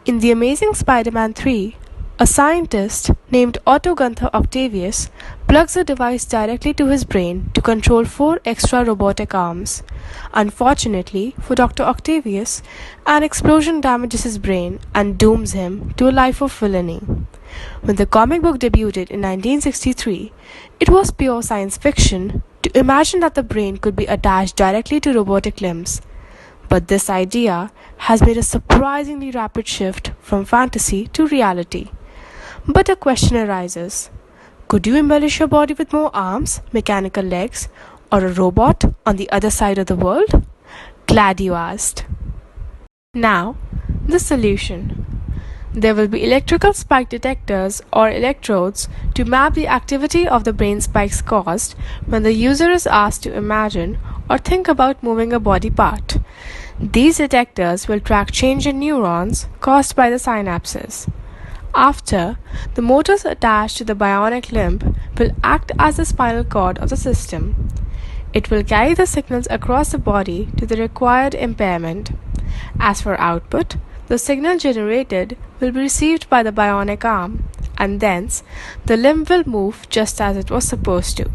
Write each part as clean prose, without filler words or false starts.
In The Amazing Spider-Man 3, a scientist named Otto Gunther Octavius plugs a device directly to his brain to control 4 extra robotic arms. Unfortunately for Dr. Octavius, an explosion damages his brain and dooms him to a life of villainy. When the comic book debuted in 1963, it was pure science fiction to imagine that the brain could be attached directly to robotic limbs. But this idea has made a surprisingly rapid shift from fantasy to reality. But a question arises. Could you embellish your body with more arms, mechanical legs, or a robot on the other side of the world? Glad you asked. Now, the solution. There will be electrical spike detectors or electrodes to map the activity of the brain spikes caused when the user is asked to imagine or think about moving a body part. These detectors will track change in neurons caused by the synapses. After, the motors attached to the bionic limb will act as the spinal cord of the system. It will carry the signals across the body to the required impairment. As for output, the signal generated will be received by the bionic arm, and thence the limb will move just as it was supposed to.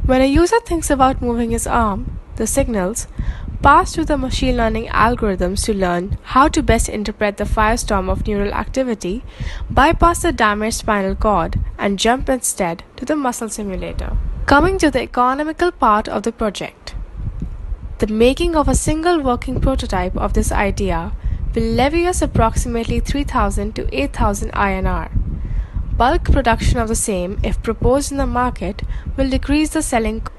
When a user thinks about moving his arm, the signals pass through the machine learning algorithms to learn how to best interpret the firestorm of neural activity, bypass the damaged spinal cord, and jump instead to the muscle simulator. Coming to the economical part of the project. The making of a single working prototype of this idea will levy us approximately 3,000 to 8,000 INR. Bulk production of the same, if proposed in the market, will decrease the selling cost.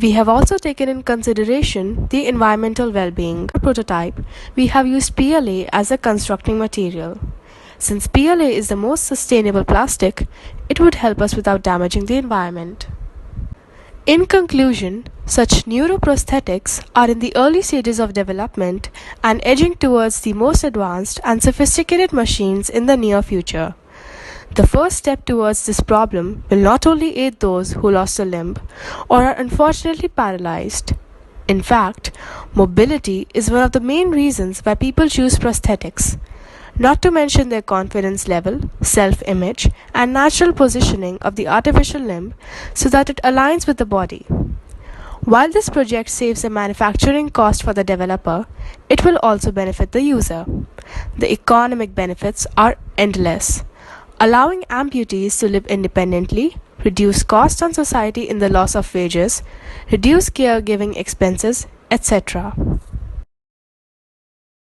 We have also taken in consideration the environmental well-being. For prototype, we have used PLA as a constructing material. Since PLA is the most sustainable plastic, it would help us without damaging the environment. In conclusion, such neuroprosthetics are in the early stages of development and edging towards the most advanced and sophisticated machines in the near future. The first step towards this problem will not only aid those who lost a limb or are unfortunately paralyzed. In fact, mobility is one of the main reasons why people choose prosthetics, not to mention their confidence level, self-image, and natural positioning of the artificial limb so that it aligns with the body. While this project saves the manufacturing cost for the developer, it will also benefit the user. The economic benefits are endless, allowing amputees to live independently, reduce costs on society in the loss of wages, reduce caregiving expenses, etc.